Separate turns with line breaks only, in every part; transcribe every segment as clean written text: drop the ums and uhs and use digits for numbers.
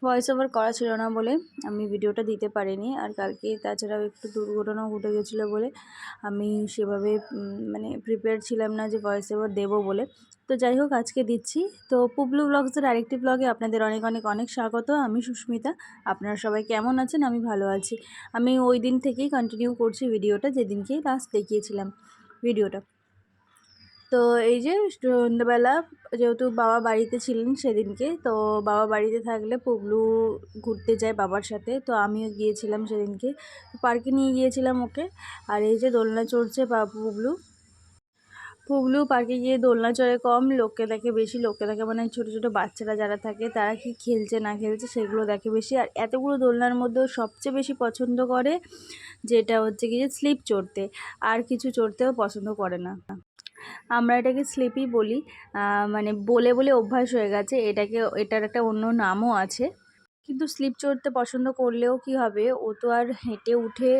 Voice over করা ছিল না বলে আমি ভিডিওটা দিতে পারিনি। আর কালকে তাছাড়াও একটু দুর্ঘটনা ঘটে গেছিলো বলে আমি সেভাবে মানে প্রিপেয়ার ছিলাম না যে ভয়েস ওভার দেবো বলে। তো যাই হোক, আজকে দিচ্ছি। তো পুবলু ব্লগসের আরেকটি ব্লগে আপনাদের অনেক অনেক অনেক স্বাগত। আমি সুস্মিতা। আপনারা সবাই কেমন আছেন? আমি ভালো আছি। আমি ওই দিন থেকেই কন্টিনিউ করছি ভিডিওটা, যেদিনকেই লাস্ট দেখিয়েছিলাম ভিডিওটা। তো এই যে সন্ধ্যেবেলা যেহেতু বাবা বাড়িতে ছিলেন সেদিনকে, তো বাবা বাড়িতে থাকলে পুবলু ঘুরতে যায় বাবার সাথে। তো আমিও গিয়েছিলাম সেদিনকে, পার্কে নিয়ে গিয়েছিলাম ওকে। আর এই যে দোলনা চড়ছে পুবলু পুবলু পার্কে গিয়ে দোলনা চড়ে কম, লোককে দেখে বেশি। লোককে দেখে মানে ছোটো ছোটো বাচ্চারা যারা থাকে তারা কি খেলছে না খেলছে সেগুলো দেখে বেশি। আর এতগুলো দোলনার মধ্যেও সবচেয়ে বেশি পছন্দ করে যেটা হচ্ছে কি যে স্লিপ চড়তে, আর কিছু চড়তেও পছন্দ করে না। আমরা এটাকে স্লিপই বলি, মানে বলে বলে অভ্যাস হয়ে গেছে। এটার একটা অন্য নামও আছে। কিন্তু স্লিপ চড়তে পছন্দ করলেও কি হবে, ও তো আর হেঁটে উঠে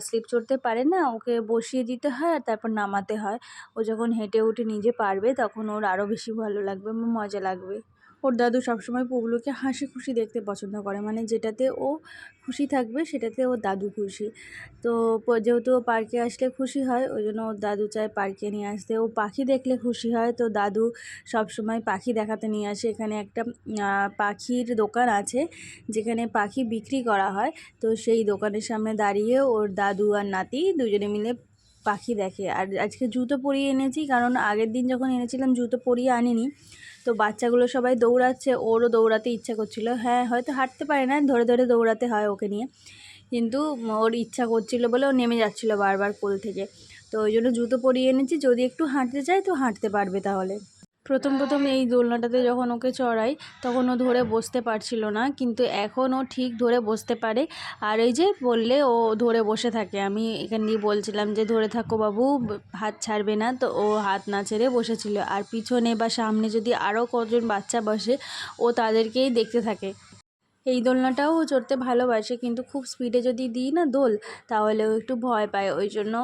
স্লিপ চড়তে পারে না। ওকে বসিয়ে দিতে হয় আর তারপর নামাতে হয়। ও যখন হেঁটে উঠে নিজে পারবে তখন ওর আরও বেশি ভালো লাগবে, মজা লাগবে। ওর দাদু সবসময় পুবলুকে হাসি খুশি দেখতে পছন্দ করে, মানে যেটাতে ও খুশি থাকবে সেটাতে ওর দাদু খুশি। তো যেহেতু ও পার্কে আসলে খুশি হয়, ওই জন্য ওর দাদু চায় পার্কে নিয়ে আসতে। ও পাখি দেখলে খুশি হয়, তো দাদু সবসময় পাখি দেখাতে নিয়ে আসে। এখানে একটা পাখির দোকান আছে যেখানে পাখি বিক্রি করা হয়। তো সেই দোকানের সামনে দাঁড়িয়ে ওর দাদু আর নাতি দুজনে মিলে পাখি দেখে। আর আজকে জুতো পরিয়ে এনেছি, কারণ আগের দিন যখন এনেছিলাম জুতো পরিয়ে আনিনি। তো বাচ্চাগুলো সবাই দৌড়াচ্ছে, ওরও দৌড়াতে ইচ্ছা করছিল। হ্যাঁ, হয়তো হাঁটতে পারে না, ধরে ধরে দৌড়াতে হয় ওকে নিয়ে, কিন্তু ওর ইচ্ছা করছিল বলে ও নেমে যাচ্ছিলো বারবার কোল থেকে। তো ওই জন্য জুতো পরিয়ে এনেছি, যদি একটু হাঁটতে চায় তো হাঁটতে পারবে তাহলে। প্রথম প্রথম এই দোলনাটাতে যখন ওকে চড়াই তখন ও ধরে বসতে পারছিল না, কিন্তু এখন ও ঠিক ধরে বসতে পারে। আর এই যে বললে ও ধরে বসে থাকে, আমি এখান দিয়ে বলছিলাম যে ধরে থাকো বাবু, হাত ছাড়বে না, তো ও হাত না ছেড়ে বসেছিল। আর পিছনে বা সামনে যদি আরও কজন বাচ্চা বসে ও তাদেরকেই দেখতে থাকে। এই দোলনাটাও ও চড়তে ভালোবাসে, কিন্তু খুব স্পিডে যদি দিই না দোল তাহলে ও একটু ভয় পায়। ওই জন্য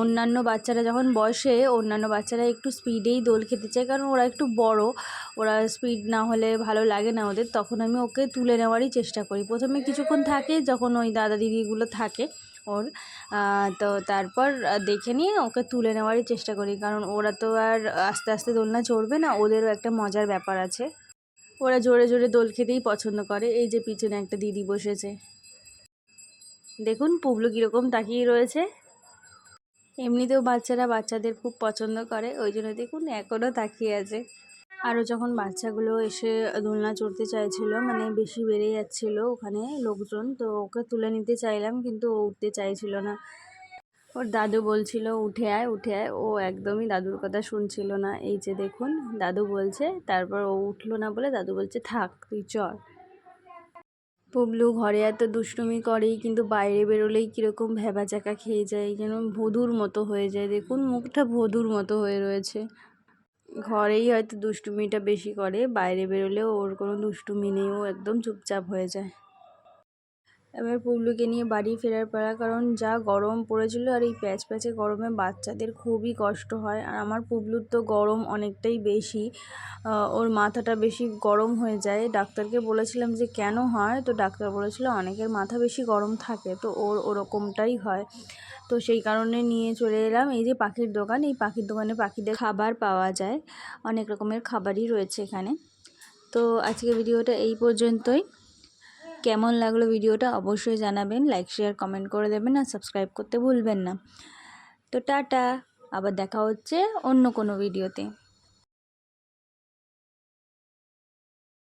অন্যান্য বাচ্চারা যখন বসে, অন্যান্য বাচ্চারা একটু স্পিডেই দোল খেতে চায়, কারণ ওরা একটু বড়, ওরা স্পিড না হলে ভালো লাগে না ওদের। তখন আমি ওকে তুলে নেওয়ারই চেষ্টা করি। প্রথমে কিছুক্ষণ থাকে যখন ওই দাদা দিদিগুলো থাকে ওর, তো তারপর দেখে নিয়ে ওকে তুলে নেওয়ারই চেষ্টা করি, কারণ ওরা তো আর আস্তে আস্তে দোলনা চড়বে না, ওদেরও একটা মজার ব্যাপার আছে। ওরা জোরে জোরে দোল খেতেই পছন্দ করে। এই যে পিছনে একটা দিদি বসেছে, দেখুন পুবলু কীরকম তাকিয়ে রয়েছে। এমনিতেও বাচ্চারা বাচ্চাদের খুব পছন্দ করে, ওই জন্য দেখুন এখনও তাকিয়ে আছে। আরও যখন বাচ্চাগুলো এসে দোলনা চড়তে চাইছিল, মানে বেশি বেড়ে যাচ্ছিল ওখানে লোকজন, তো ওকে তুলে নিতে চাইলাম কিন্তু ও উঠতে চাইছিল না। ওর দাদু বলছিল উঠে আয় উঠে আয়, ও একদমই দাদুর কথা শুনছিল না। এই যে দেখুন দাদু বলছে, তারপর ও উঠলো না বলে দাদু বলছে থাক তুই চড়। পুবলু ঘরে এত দুষ্টুমি করেই, কিন্তু বাইরে বেরোলেই কীরকম ভ্যাবাচ্যাকা খেয়ে যায়, যেন ভোঁদুর মতো হয়ে যায়। দেখুন মুখটা ভোঁদুর মতো হয়ে রয়েছে। ঘরেই হয়তো দুষ্টুমিটা বেশি করে, বাইরে বেরোলেও ওর কোনো দুষ্টুমি নেই, ও একদম চুপচাপ হয়ে যায়। এবার পুবলুকে নিয়ে বাড়ি ফেরার পালা, কারণ যা গরম পড়েছিল আর এই প্যাচ প্যাচে গরমে বাচ্চাদের খুবই কষ্ট হয়। আর আমার পুবলুর তো গরম অনেকটাই বেশি, ওর মাথাটা বেশি গরম হয়ে যায়। ডাক্তারকে বলেছিলাম যে কেন হয়, তো ডাক্তার বলেছিল অনেকের মাথা বেশি গরম থাকে, তো ওর ওরকমটাই হয়। তো সেই কারণে নিয়ে চলে এলাম এই যে পাখির দোকান। এই পাখির দোকানে পাখিদের খাবার পাওয়া যায়, অনেক রকমের খাবারই রয়েছে এখানে। তো আজকে ভিডিওটা এই পর্যন্তই। কেমন লাগলো ভিডিওটা অবশ্যই জানাবেন, লাইক শেয়ার কমেন্ট করে দেবেন আর সাবস্ক্রাইব করতে ভুলবেন না। তো টাটা, আবার দেখা হচ্ছে অন্য কোনো ভিডিওতে।